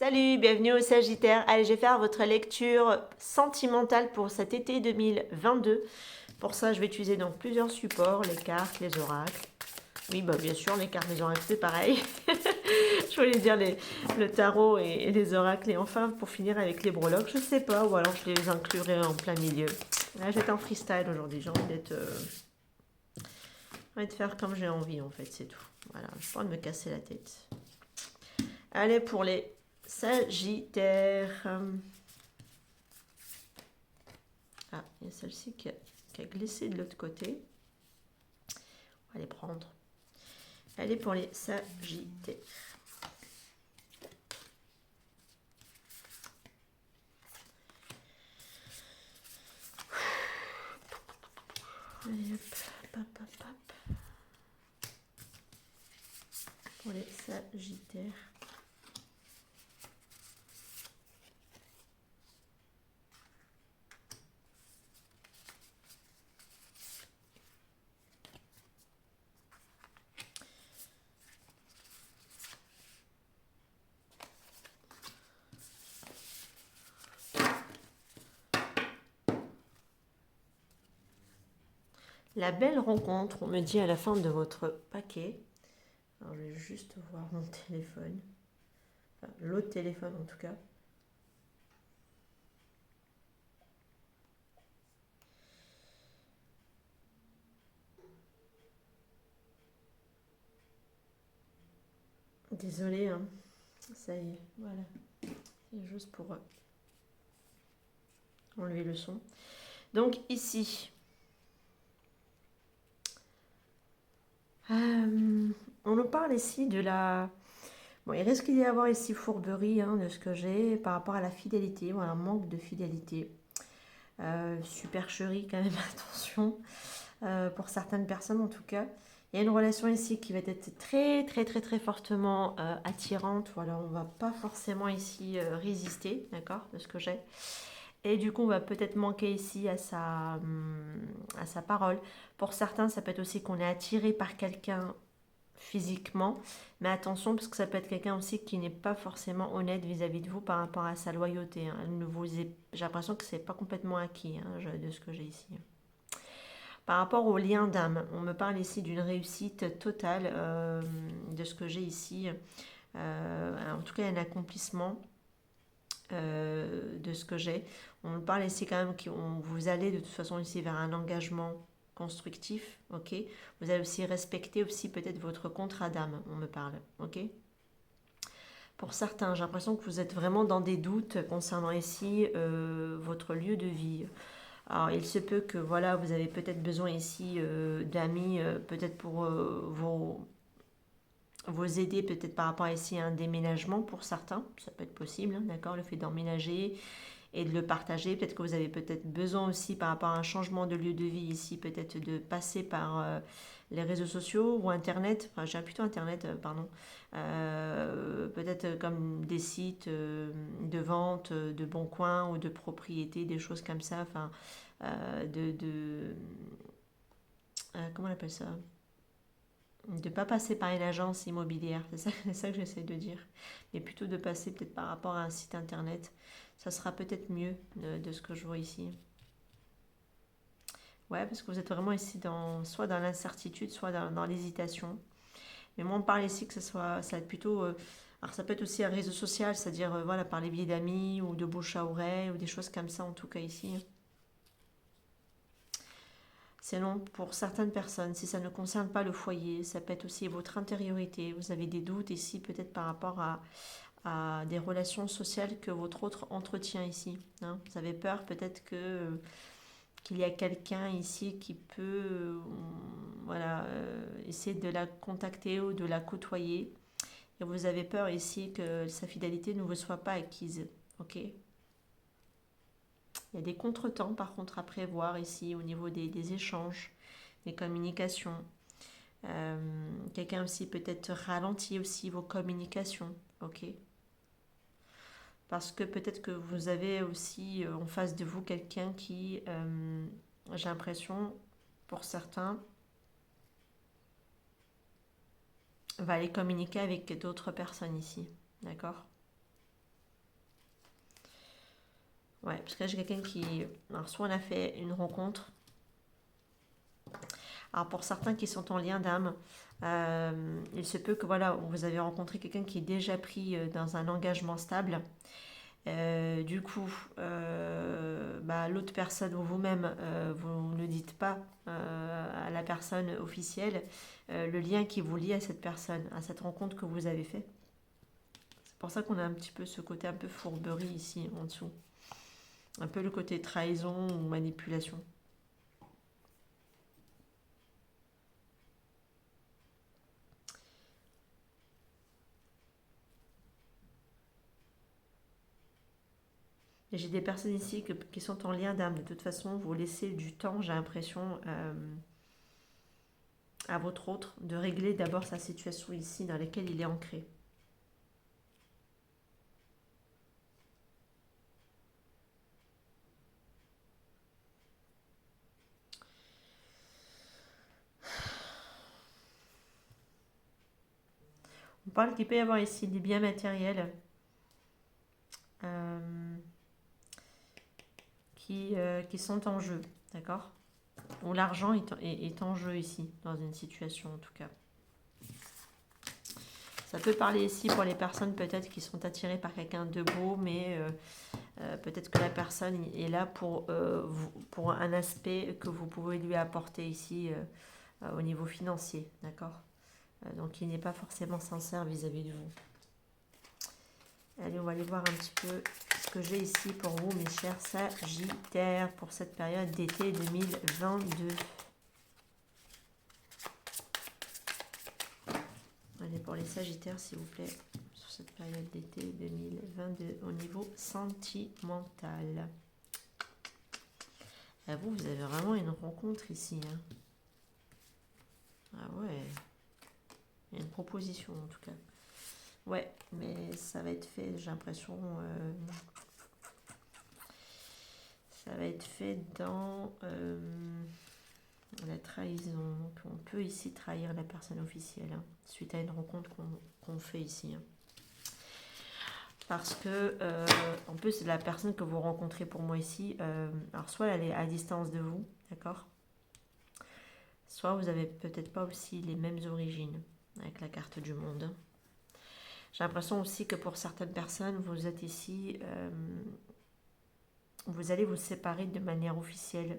Salut, bienvenue au Sagittaire. Allez, je vais faire votre lecture sentimentale pour cet été 2022. Pour ça, je vais utiliser donc plusieurs supports, les cartes, les oracles. Oui, bah bien sûr, les cartes, les oracles, c'est pareil. Je voulais dire le tarot et les oracles. Et enfin, pour finir avec les breloques, je sais pas, ou alors je les inclurai en plein milieu. Là, j'étais en freestyle aujourd'hui, j'ai envie de faire comme j'ai envie en fait, c'est tout. Voilà, je pas envie de me casser la tête. Allez, pour les Sagittaires. Ah, il y a celle-ci qui a glissé de l'autre côté. On va les prendre. Allez, pour les Sagittaires. Allez, hop, hop, hop, hop. Pour les Sagittaires. La belle rencontre, on me dit à la fin de votre paquet. Alors, je vais juste voir mon téléphone. Enfin, l'autre téléphone en tout cas. Désolée, hein. Ça y est, voilà. C'est juste pour enlever le son. Donc ici, on nous parle ici de la... Bon, il risque d'y avoir ici fourberie de ce que j'ai par rapport à la fidélité, voilà, un manque de fidélité. Supercherie quand même, attention, pour certaines personnes en tout cas. Il y a une relation ici qui va être très très très très fortement attirante, voilà, on va pas forcément ici résister, d'accord, de ce que j'ai. Et du coup, on va peut-être manquer ici à sa parole. Pour certains, ça peut être aussi qu'on est attiré par quelqu'un physiquement, mais attention parce que ça peut être quelqu'un aussi qui n'est pas forcément honnête vis-à-vis de vous par rapport à sa loyauté. J'ai l'impression que c'est pas complètement acquis de ce que j'ai ici. Par rapport au lien d'âme, on me parle ici d'une réussite totale de ce que j'ai ici. En tout cas, un accomplissement de ce que j'ai. On me parle ici quand même que vous allez de toute façon ici vers un engagement constructif, ok. Vous allez aussi respecter aussi peut-être votre contrat d'âme, on me parle, ok. Pour certains, j'ai l'impression que vous êtes vraiment dans des doutes concernant ici votre lieu de vie. Alors, il se peut que voilà, vous avez peut-être besoin ici d'amis, peut-être pour vous aider, peut-être par rapport à ici à un déménagement pour certains, ça peut être possible, d'accord, le fait d'emménager et de le partager. Peut-être que vous avez peut-être besoin aussi par rapport à un changement de lieu de vie ici, peut-être de passer par les réseaux sociaux ou Internet, enfin j'ai plutôt Internet, pardon, peut-être comme des sites de vente, de bons coins ou de propriété, des choses comme ça, enfin comment on appelle ça? De ne pas passer par une agence immobilière, c'est ça que j'essaie de dire, mais plutôt de passer peut-être par rapport à un site internet, ça sera peut-être mieux de ce que je vois ici. Ouais, parce que vous êtes vraiment ici soit dans l'incertitude, soit dans l'hésitation. Mais moi, on parle ici que ça va être plutôt, alors ça peut être aussi un réseau social, c'est-à-dire voilà, par les biais d'amis ou de bouche à oreille ou des choses comme ça en tout cas ici. Sinon, pour certaines personnes, si ça ne concerne pas le foyer, ça peut être aussi votre intériorité. Vous avez des doutes ici, peut-être par rapport à des relations sociales que votre autre entretient ici. Vous avez peur peut-être qu'il y a quelqu'un ici qui peut voilà, essayer de la contacter ou de la côtoyer. Et vous avez peur ici que sa fidélité ne vous soit pas acquise. Ok. Il y a des contretemps par contre à prévoir ici au niveau des échanges, des communications. Quelqu'un aussi peut-être ralentit aussi vos communications, ok. Parce que peut-être que vous avez aussi en face de vous quelqu'un qui, j'ai l'impression, pour certains, va aller communiquer avec d'autres personnes ici, d'accord. Ouais, parce que là, j'ai quelqu'un qui... Alors, soit on a fait une rencontre. Alors, pour certains qui sont en lien d'âme, il se peut que, voilà, vous avez rencontré quelqu'un qui est déjà pris dans un engagement stable. Du coup, bah, l'autre personne ou vous-même, vous ne dites pas à la personne officielle le lien qui vous lie à cette personne, à cette rencontre que vous avez fait. C'est pour ça qu'on a un petit peu ce côté un peu fourberie ici en dessous. Un peu le côté trahison ou manipulation. Et j'ai des personnes ici qui sont en lien d'âme. De toute façon, vous laissez du temps, j'ai l'impression, à votre autre de régler d'abord sa situation ici dans laquelle il est ancré. On parle qu'il peut y avoir ici des biens matériels euh, qui sont en jeu, d'accord? Ou l'argent est en jeu ici, dans une situation en tout cas. Ça peut parler ici pour les personnes peut-être qui sont attirées par quelqu'un de beau, mais peut-être que la personne est là pour un aspect que vous pouvez lui apporter ici au niveau financier, d'accord? Donc il n'est pas forcément sincère vis-à-vis de vous. Allez, on va aller voir un petit peu ce que j'ai ici pour vous, mes chers Sagittaires, pour cette période d'été 2022. Allez, pour les Sagittaires, s'il vous plaît, sur cette période d'été 2022, au niveau sentimental. Ah, vous avez vraiment une rencontre ici. Hein. Ah ouais, il y a une proposition en tout cas. Ouais, mais ça va être fait, j'ai l'impression... ça va être fait dans la trahison. Donc on peut ici trahir la personne officielle, hein, suite à une rencontre qu'on fait ici. Hein. Parce que, en plus, la personne que vous rencontrez pour moi ici, alors soit elle est à distance de vous, d'accord? Soit vous n'avez peut-être pas aussi les mêmes origines avec la carte du monde. J'ai l'impression aussi que pour certaines personnes, vous êtes ici, vous allez vous séparer de manière officielle.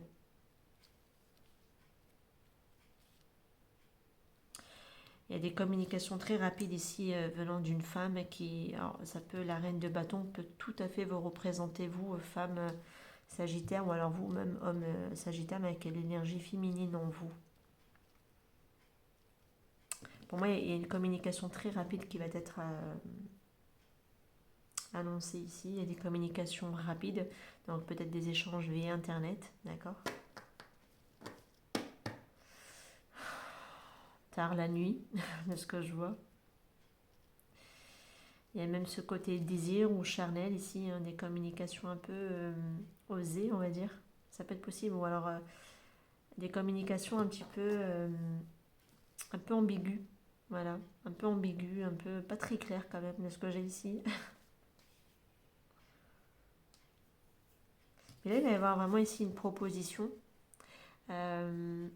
Il y a des communications très rapides ici venant d'une femme qui, alors ça peut, la reine de bâton peut tout à fait vous représenter, vous, femme sagittaire, ou alors vous-même, homme sagittaire, mais avec l'énergie féminine en vous. Pour moi, il y a une communication très rapide qui va être annoncée ici. Il y a des communications rapides, donc peut-être des échanges via Internet, d'accord? Tard la nuit, de ce que je vois. Il y a même ce côté désir ou charnel ici, hein, des communications un peu osées, on va dire. Ça peut être possible. Ou alors des communications un peu ambiguës. Voilà, un peu ambiguës, un peu pas très claires quand même de ce que j'ai ici. Mais là, il va y avoir vraiment ici une proposition. Euh,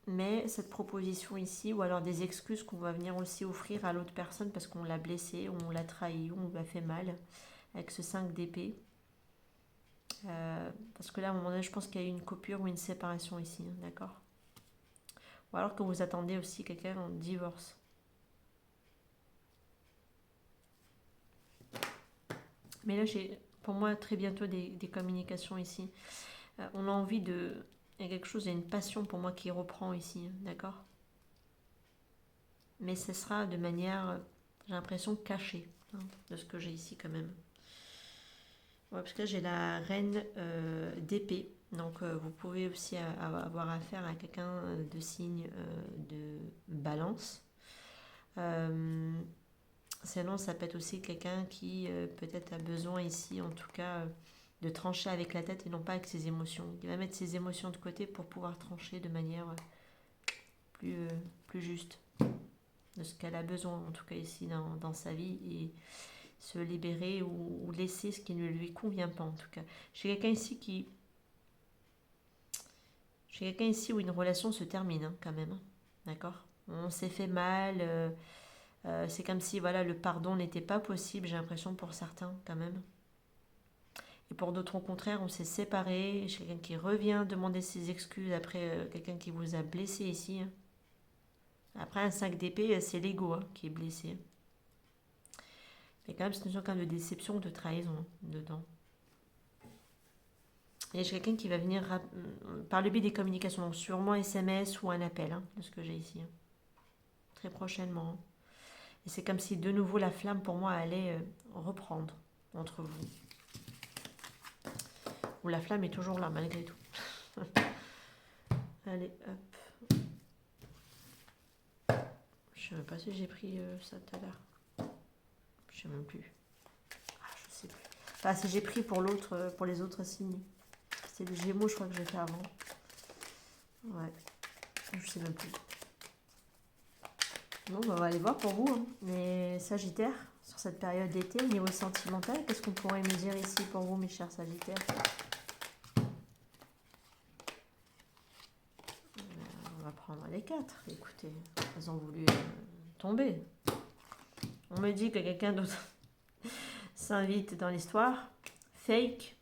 mais cette proposition ici, ou alors des excuses qu'on va venir aussi offrir à l'autre personne parce qu'on l'a blessé, ou on l'a trahi, ou on lui a fait mal, avec ce 5 d'épée. Parce que là, à un moment donné, je pense qu'il y a eu une coupure ou une séparation ici, hein, d'accord? Ou alors que vous attendez aussi quelqu'un en divorce. Mais là, j'ai pour moi très bientôt des communications ici. On a envie de... Il y a quelque chose, il y a une passion pour moi qui reprend ici, hein, d'accord? Mais ce sera de manière, j'ai l'impression, cachée, hein, de ce que j'ai ici quand même. Ouais, parce que là, j'ai la reine d'épée. Donc, vous pouvez aussi avoir affaire à quelqu'un de signe de balance. Sinon, ça peut être aussi quelqu'un qui peut-être a besoin ici, en tout cas, de trancher avec la tête et non pas avec ses émotions. Il va mettre ses émotions de côté pour pouvoir trancher de manière plus, plus juste de ce qu'elle a besoin, en tout cas ici dans sa vie. Et se libérer ou laisser ce qui ne lui convient pas en tout cas. J'ai quelqu'un ici qui... J'ai quelqu'un ici où une relation se termine hein, quand même. Hein. D'accord. On s'est fait mal. C'est comme si voilà, le pardon n'était pas possible, j'ai l'impression pour certains quand même. Et pour d'autres au contraire, on s'est séparés. J'ai quelqu'un qui revient demander ses excuses après quelqu'un qui vous a blessé ici. Hein. Après un 5 d'épée, c'est l'ego hein, qui est blessé. Mais quand même, c'est une sorte de déception ou de trahison hein, dedans. Et j'ai quelqu'un qui va venir par le biais des communications, donc sûrement SMS ou un appel, hein, de ce que j'ai ici. Hein. Très prochainement. Hein. Et c'est comme si de nouveau la flamme pour moi allait reprendre entre vous. Ou la flamme est toujours là malgré tout. Allez, hop. Je sais même pas si j'ai pris ça tout à l'heure. Je sais même plus. Ah, je sais plus. Enfin, si j'ai pris pour l'autre, pour les autres signes. C'est le Gémeaux, je crois que j'ai fait avant. Ouais. Je sais même plus. Bon, bah, on va aller voir pour vous. Hein. Les Sagittaires, sur cette période d'été, au niveau sentimental, qu'est-ce qu'on pourrait me dire ici pour vous, mes chers Sagittaires? On va prendre les 4. Écoutez, elles ont voulu tomber. On me dit que quelqu'un d'autre s'invite dans l'histoire. Fake.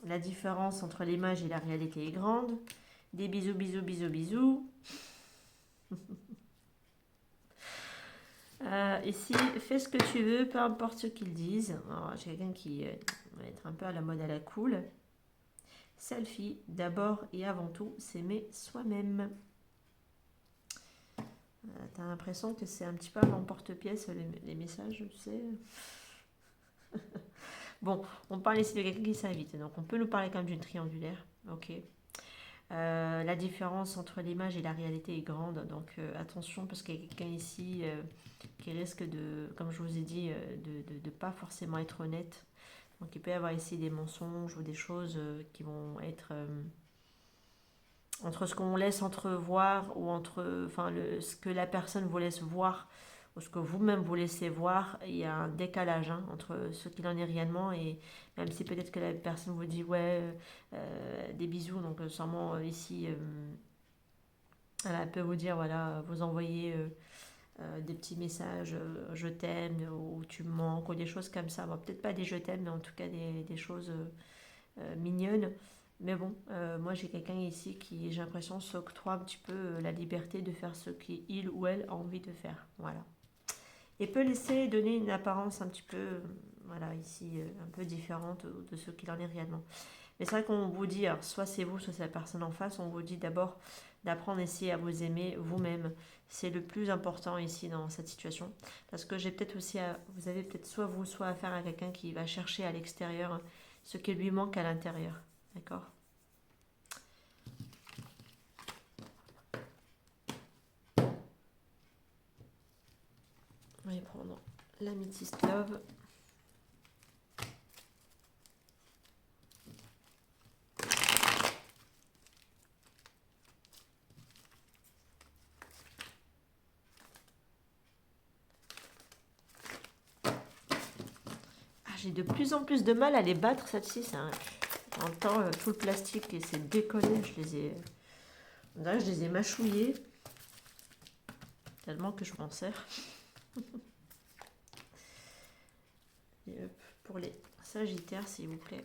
La différence entre l'image et la réalité est grande. Des bisous, bisous, bisous, bisous. Ici, fais ce que tu veux, peu importe ce qu'ils disent. J'ai quelqu'un qui va être un peu à la mode à la cool. Selfie, d'abord et avant tout, s'aimer soi-même. T'as l'impression que c'est un petit peu à l'emporte-pièce les messages, tu sais. Bon, on parle ici de quelqu'un qui s'invite, donc on peut nous parler quand même d'une triangulaire. Ok. La différence entre l'image et la réalité est grande, donc attention parce qu'il y a quelqu'un ici qui risque de, comme je vous ai dit, de ne pas forcément être honnête. Donc il peut y avoir ici des mensonges ou des choses qui vont être entre ce qu'on laisse entrevoir ou entre ce que la personne vous laisse voir ou ce que vous-même vous laissez voir, il y a un décalage hein, entre ce qu'il en est réellement et même si peut-être que la personne vous dit ouais des bisous, donc sûrement ici elle peut vous dire voilà, vous envoyer des petits messages je t'aime ou tu me manques ou des choses comme ça, bon, peut-être pas des je t'aime mais en tout cas des choses mignonnes. Mais bon, moi j'ai quelqu'un ici qui, j'ai l'impression, s'octroie un petit peu la liberté de faire ce qu'il ou elle a envie de faire. Voilà. Et peut laisser donner une apparence un petit peu, voilà, ici, un peu différente de ce qu'il en est réellement. Mais c'est vrai qu'on vous dit, alors, soit c'est vous, soit c'est la personne en face, on vous dit d'abord d'apprendre ici à vous aimer vous-même. C'est le plus important ici dans cette situation. Parce que j'ai peut-être aussi, vous avez peut-être soit vous, soit affaire à quelqu'un qui va chercher à l'extérieur ce qui lui manque à l'intérieur. D'accord? On va prendre l'Amethyst Love. J'ai de plus en plus de mal à les battre, celle-ci. En même temps, tout le plastique et c'est décollé. Je les ai mâchouillés. Tellement que je m'en sers. Et hop, pour les Sagittaires, s'il vous plaît.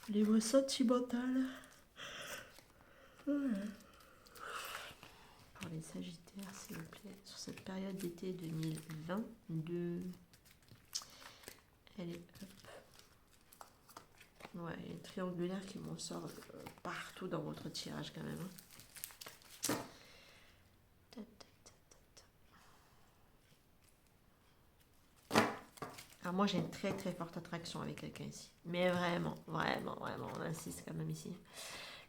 Niveau sentimental. Pour les Sagittaires, s'il vous plaît. Sur cette période d'été 2022. Allez, hop. Ouais, il y a une triangulaire qui m'en sort partout dans votre tirage quand même. Alors moi j'ai une très très forte attraction avec quelqu'un ici. Mais vraiment, vraiment, vraiment, on insiste quand même ici.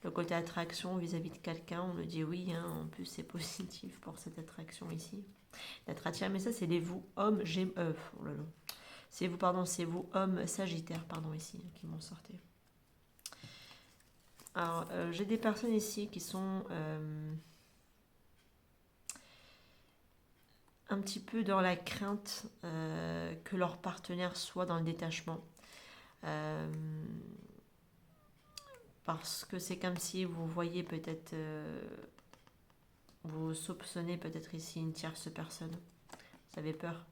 Le côté attraction vis-à-vis de quelqu'un, on me dit oui, hein, en plus c'est positif pour cette attraction ici. D'être attiré, mais ça c'est les vous, hommes, oh là là. C'est vous, pardon, c'est vous, hommes Sagittaires, pardon, ici, qui m'ont sorti. Alors, j'ai des personnes ici qui sont un petit peu dans la crainte que leur partenaire soit dans le détachement. Euh, Parce que c'est comme si vous voyez peut-être, vous soupçonnez peut-être ici une tierce personne. Vous avez peur.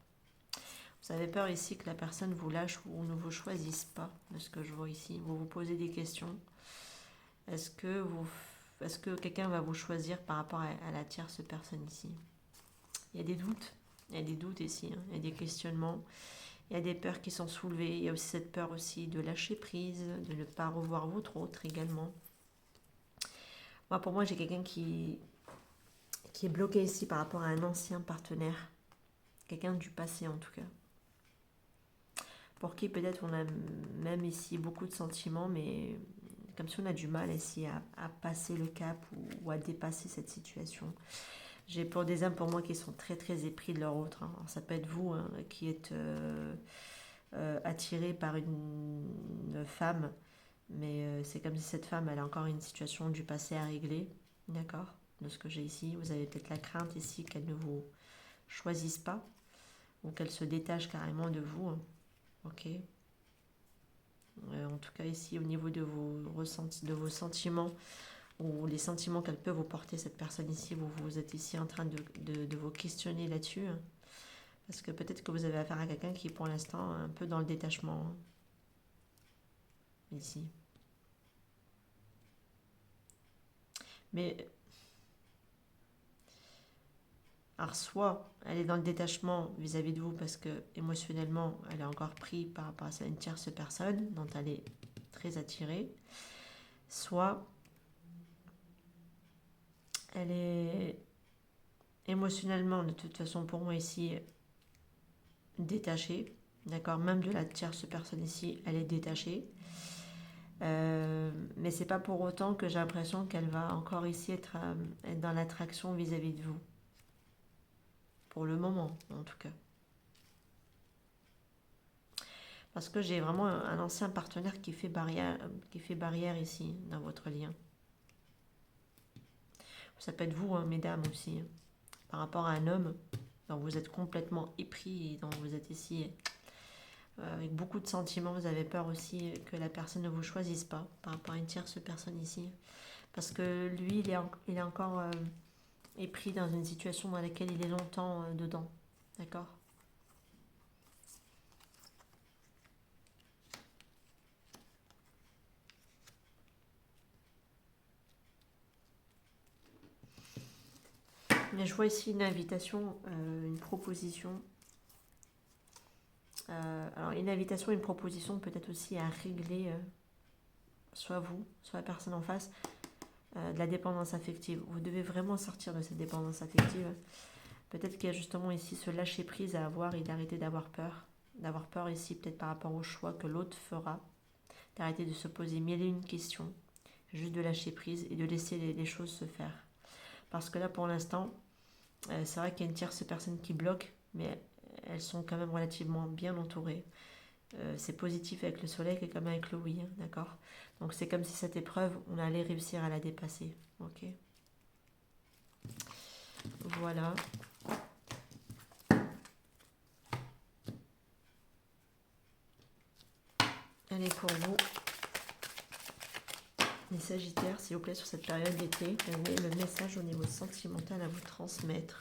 Vous avez peur ici que la personne vous lâche ou ne vous choisisse pas, de ce que je vois ici. Vous vous posez des questions. Est-ce que quelqu'un va vous choisir par rapport à la tierce personne ici? Il y a des doutes. Il y a des doutes ici. Hein. Il y a des questionnements. Il y a des peurs qui sont soulevées. Il y a aussi cette peur aussi de lâcher prise, de ne pas revoir votre autre également. Moi, pour moi, j'ai quelqu'un qui est bloqué ici par rapport à un ancien partenaire. Quelqu'un du passé en tout cas. Pour qui peut-être on a même ici beaucoup de sentiments, mais comme si on a du mal ici à passer le cap ou à dépasser cette situation. J'ai pour des âmes pour moi qui sont très très épris de leur autre. Hein. Alors, ça peut être vous hein, qui êtes attiré par une femme, mais c'est comme si cette femme elle a encore une situation du passé à régler. D'accord? De ce que j'ai ici. Vous avez peut-être la crainte ici qu'elle ne vous choisisse pas ou qu'elle se détache carrément de vous. Hein. Ok. En tout cas ici au niveau de vos ressentis, de vos sentiments ou les sentiments qu'elle peut vous porter cette personne ici, vous êtes ici en train de vous questionner là-dessus. Hein. Parce que peut-être que vous avez affaire à quelqu'un qui est pour l'instant un peu dans le détachement. Hein. Ici. Mais alors soit elle est dans le détachement vis-à-vis de vous parce que émotionnellement elle est encore prise par rapport à une tierce personne dont elle est très attirée, soit elle est émotionnellement de toute façon pour moi ici détachée, d'accord, même de la tierce personne ici elle est détachée, mais c'est pas pour autant que j'ai l'impression qu'elle va encore ici être dans l'attraction vis-à-vis de vous, pour le moment en tout cas. Parce que j'ai vraiment un ancien partenaire qui fait barrière ici, dans votre lien. Ça peut être vous, hein, mesdames aussi, hein, par rapport à un homme dont vous êtes complètement épris et dont vous êtes ici avec beaucoup de sentiments. Vous avez peur aussi que la personne ne vous choisisse pas par rapport à une tierce personne ici. Parce que lui, il est encore épris dans une situation dans laquelle il est longtemps dedans. D'accord ? Mais je vois ici une invitation, une proposition. Alors une invitation, une proposition peut-être aussi à régler, soit vous, soit la personne en face, de la dépendance affective. Vous devez vraiment sortir de cette dépendance affective. Peut-être qu'il y a justement ici ce lâcher prise à avoir et d'arrêter d'avoir peur. D'avoir peur ici peut-être par rapport au choix que l'autre fera. D'arrêter de se poser mille et une questions. Juste de lâcher prise et de laisser les choses se faire. Parce que là pour l'instant, c'est vrai qu'il y a une tierce personne qui bloque, mais elles sont quand même relativement bien entourées. C'est positif avec le soleil et comme avec le oui, hein, d'accord. Donc c'est comme si cette épreuve, on allait réussir à la dépasser. Ok. Voilà. Allez pour vous, les Sagittaires, s'il vous plaît, sur cette période d'été, quel est le message au niveau sentimental à vous transmettre?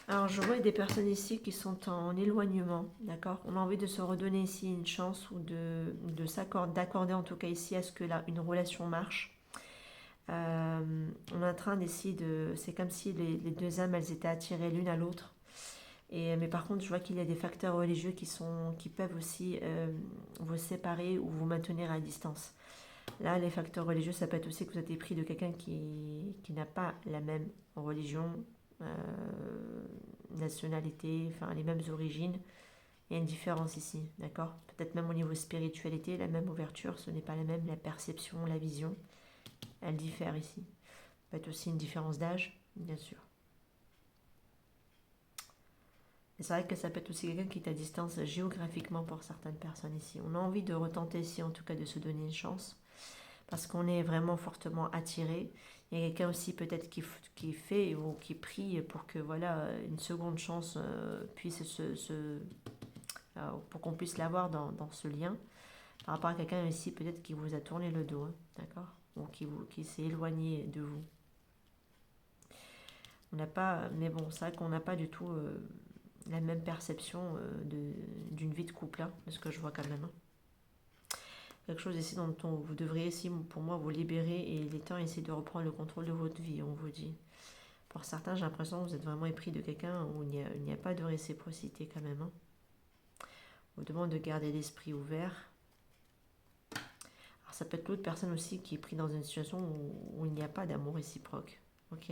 Alors je vois des personnes ici qui sont en éloignement, d'accord. On a envie de se redonner ici une chance ou d'accorder en tout cas ici à ce que une relation marche. On est en train d'essayer c'est comme si les deux âmes elles étaient attirées l'une à l'autre. Mais par contre je vois qu'il y a des facteurs religieux qui peuvent aussi vous séparer ou vous maintenir à distance. Là les facteurs religieux ça peut être aussi que vous êtes épris de quelqu'un qui n'a pas la même religion, nationalité, enfin les mêmes origines. Il y a une différence ici, d'accord. Peut-être même au niveau spiritualité, la même ouverture, ce n'est pas la même, la perception, la vision, elle diffère ici. Peut-être aussi une différence d'âge, bien sûr. Et c'est vrai que ça peut être aussi quelqu'un qui est à distance géographiquement pour certaines personnes ici. On a envie de retenter ici, en tout cas, de se donner une chance. parce qu'on est vraiment fortement attiré. Il y a quelqu'un aussi peut-être qui fait ou qui prie pour que voilà une seconde chance puisse pour qu'on puisse l'avoir dans ce lien. Par rapport à quelqu'un aussi peut-être qui vous a tourné le dos, hein, d'accord? Ou qui s'est éloigné de vous. On n'a pas, mais bon, c'est vrai qu'on n'a pas du tout la même perception d'une vie de couple, hein, de ce que je vois quand même. Hein. Quelque chose ici dont vous devriez, ici, pour moi, vous libérer et il est temps essayer de reprendre le contrôle de votre vie, on vous dit. Pour certains, j'ai l'impression que vous êtes vraiment épris de quelqu'un où il n'y a pas de réciprocité quand même. Hein. On vous demande de garder l'esprit ouvert. Alors, ça peut être l'autre personne aussi qui est pris dans une situation où il n'y a pas d'amour réciproque. Ok?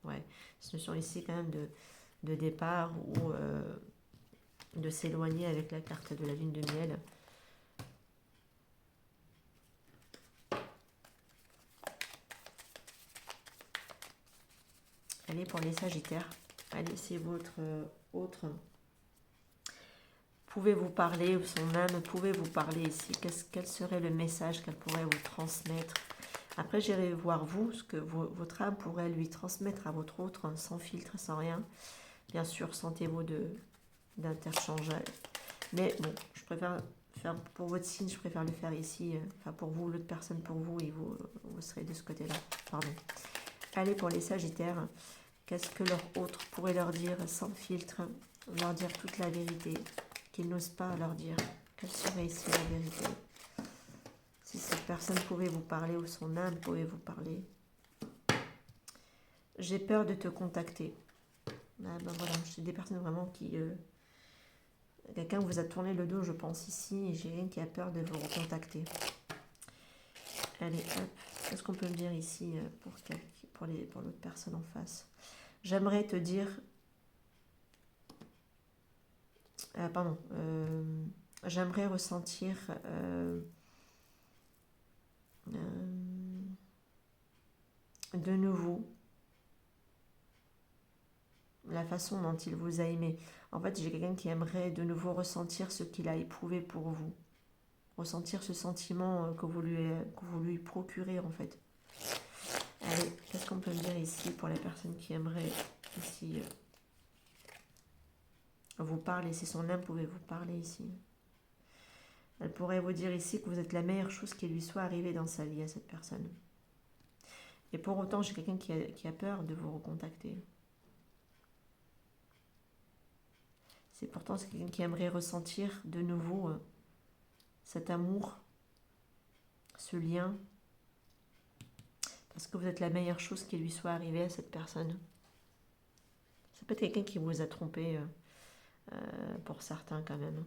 Ouais. C'est une notion ici quand même de départ ou de s'éloigner avec la carte de la lune de miel. Allez, pour les Sagittaires. Allez, c'est votre autre. Pouvez-vous parler, son âme, pouvez-vous parler ici. Quel serait le message qu'elle pourrait vous transmettre? Après, j'irai voir vous, ce que votre âme pourrait lui transmettre à votre autre, hein, sans filtre, sans rien. Bien sûr, sentez-vous d'interchange. Mais bon, je préfère faire pour votre signe, je préfère le faire ici. Enfin, pour vous, l'autre personne pour vous, et vous serez de ce côté-là. Pardon. Allez, pour les Sagittaires, qu'est-ce que leur autre pourrait leur dire sans filtre? Leur dire toute la vérité, qu'ils n'osent pas leur dire. Quelle serait ici la vérité? Si cette personne pouvait vous parler ou son âme pouvait vous parler. J'ai peur de te contacter. Ah ben voilà, j'ai des personnes vraiment qui... quelqu'un vous a tourné le dos, je pense, ici, et j'ai rien qui a peur de vous recontacter. Allez, hop. Qu'est-ce qu'on peut me dire ici pour l'autre personne en face? J'aimerais te dire... pardon. J'aimerais ressentir... de nouveau la façon dont il vous a aimé. En fait, j'ai quelqu'un qui aimerait de nouveau ressentir ce qu'il a éprouvé pour vous. Ressentir ce sentiment que vous lui procurez, en fait. Allez, qu'est-ce qu'on peut me dire ici pour les personnes qui aimeraient ici vous parler? Si son âme pouvait vous parler ici. Elle pourrait vous dire ici que vous êtes la meilleure chose qui lui soit arrivée dans sa vie à cette personne. Et pour autant, j'ai quelqu'un qui a peur de vous recontacter. C'est quelqu'un qui aimerait ressentir de nouveau cet amour, ce lien, parce que vous êtes la meilleure chose qui lui soit arrivée à cette personne. Ça peut être quelqu'un qui vous a trompé pour certains quand même.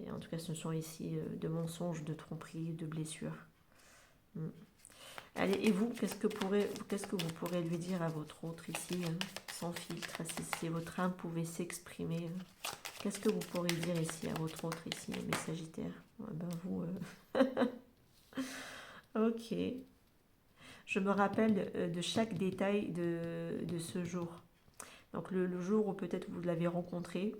Et en tout cas, ce sont ici de mensonges, de tromperies, de blessures. Allez, et vous, qu'est-ce que vous pourrez lui dire à votre autre ici, sans filtre, si votre âme pouvait s'exprimer? Qu'est-ce que vous pourrez dire ici à votre autre ici, mes Sagittaires? Ben vous... Ok. Je me rappelle de chaque détail de ce jour. Donc le jour où peut-être vous l'avez rencontré,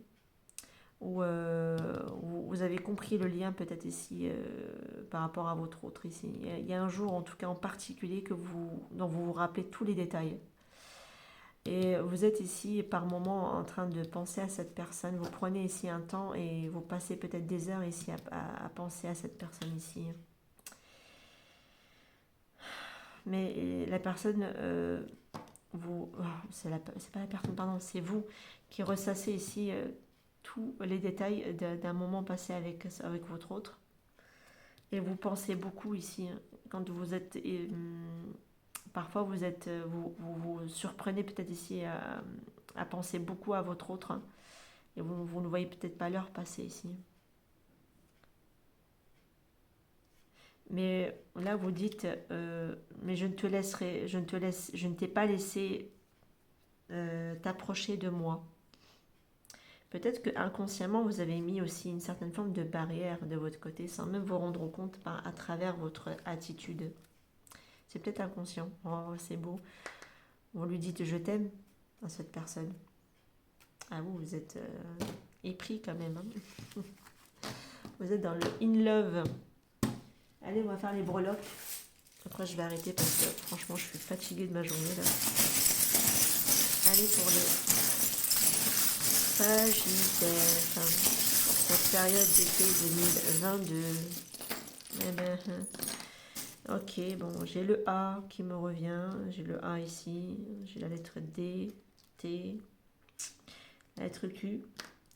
où vous avez compris le lien peut-être ici par rapport à votre autre ici. Il y a un jour en tout cas en particulier dont vous vous rappelez tous les détails. Et vous êtes ici par moment en train de penser à cette personne. Vous prenez ici un temps et vous passez peut-être des heures ici à penser à cette personne ici. Mais la personne, c'est pas la personne, pardon, c'est vous qui ressassez ici tous les détails d'un moment passé avec votre autre. Et vous pensez beaucoup ici, quand vous êtes... parfois vous surprenez peut-être ici à penser beaucoup à votre autre. Hein, et vous ne voyez peut-être pas l'heure passer ici. Mais là vous dites, mais je ne t'ai pas laissé t'approcher de moi. Peut-être que inconsciemment vous avez mis aussi une certaine forme de barrière de votre côté sans même vous rendre compte à travers votre attitude. C'est peut-être inconscient. Oh, c'est beau. Vous lui dites je t'aime à cette personne. Ah vous êtes épris quand même. Hein. Vous êtes dans le in love. Allez, on va faire les breloques. Après, je vais arrêter parce que franchement, je suis fatiguée de ma journée là. Allez, pour le Sagittaire, pour cette période d'été 2022. Eh ben, ok, bon, j'ai le A qui me revient. J'ai le A ici. J'ai la lettre D, T, la lettre Q.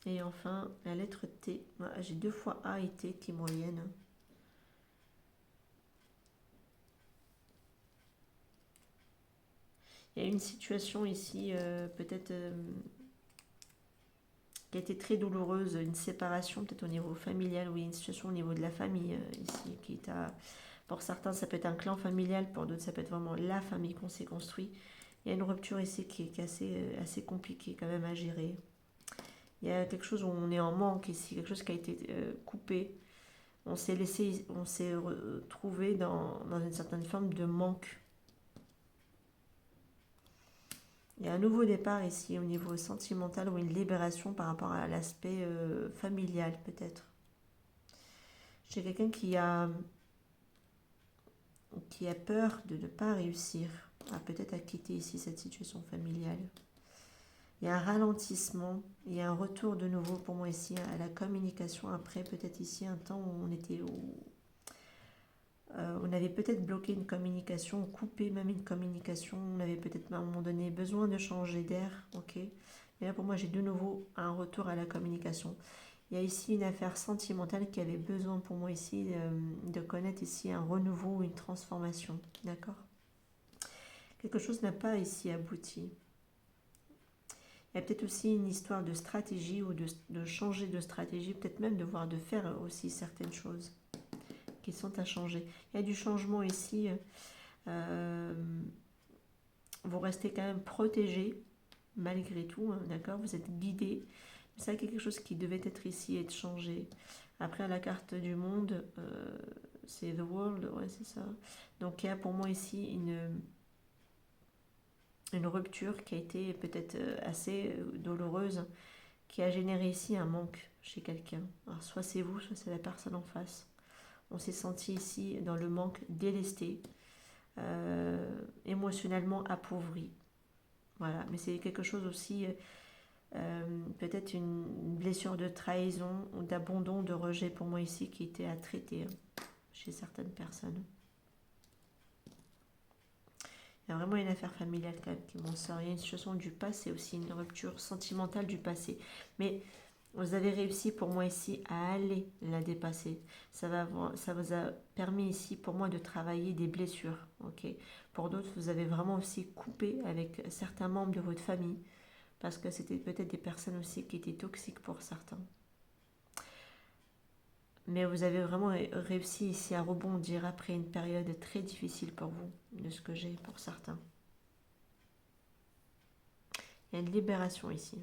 Et enfin, la lettre T. Voilà, j'ai 2 fois A et T qui me reviennent. Il y a une situation ici, peut-être qui a été très douloureuse, une séparation peut-être au niveau familial, oui, une situation au niveau de la famille ici, qui est à... Pour certains, ça peut être un clan familial, pour d'autres, ça peut être vraiment la famille qu'on s'est construit. Il y a une rupture ici qui est assez compliquée quand même à gérer. Il y a quelque chose où on est en manque ici, quelque chose qui a été coupé. On s'est retrouvé dans une certaine forme de manque. Il y a un nouveau départ ici au niveau sentimental ou une libération par rapport à l'aspect familial peut-être. J'ai quelqu'un qui a peur de ne pas réussir, peut-être à quitter ici cette situation familiale. Il y a un ralentissement, il y a un retour de nouveau pour moi ici à la communication après peut-être ici un temps où on avait peut-être bloqué une communication, coupé même une communication, on avait peut-être à un moment donné besoin de changer d'air, ok. Mais là pour moi j'ai de nouveau un retour à la communication. Il y a ici une affaire sentimentale qui avait besoin pour moi ici de connaître ici un renouveau, une transformation, d'accord. Quelque chose n'a pas ici abouti. Il y a peut-être aussi une histoire de stratégie ou de changer de stratégie, peut-être même de faire aussi certaines choses qui sont à changer. Il y a du changement ici. Vous restez quand même protégé malgré tout, hein, d'accord. Vous êtes guidé. C'est quelque chose qui devait être ici et de changer. Après, à la carte du monde, c'est The World, ouais, c'est ça. Donc, il y a pour moi ici une rupture qui a été peut-être assez douloureuse, qui a généré ici un manque chez quelqu'un. Alors, soit c'est vous, soit c'est la personne en face. On s'est senti ici dans le manque, délesté, émotionnellement appauvri. Voilà, mais c'est quelque chose aussi, peut-être une blessure de trahison ou d'abandon, de rejet pour moi ici qui était à traiter chez certaines personnes. Il y a vraiment une affaire familiale quand même qui m'en sort. Il y a une situation du passé aussi, une rupture sentimentale du passé. Mais vous avez réussi pour moi ici à aller la dépasser. Ça vous a permis ici pour moi de travailler des blessures. Okay. Pour d'autres, vous avez vraiment aussi coupé avec certains membres de votre famille parce que c'était peut-être des personnes aussi qui étaient toxiques pour certains. Mais vous avez vraiment réussi ici à rebondir après une période très difficile pour vous, de ce que j'ai pour certains. Il y a une libération ici.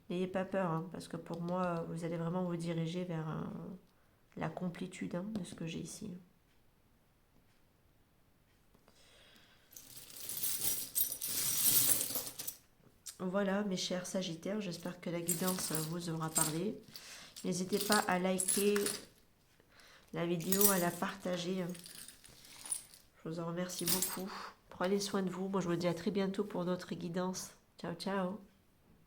N'ayez pas peur, hein, parce que pour moi, vous allez vraiment vous diriger vers la complétude de ce que j'ai ici. Voilà, mes chers Sagittaires, j'espère que la guidance vous aura parlé. N'hésitez pas à liker la vidéo, à la partager. Je vous en remercie beaucoup. Prenez soin de vous. Moi, je vous dis à très bientôt pour d'autres guidances. Ciao, ciao.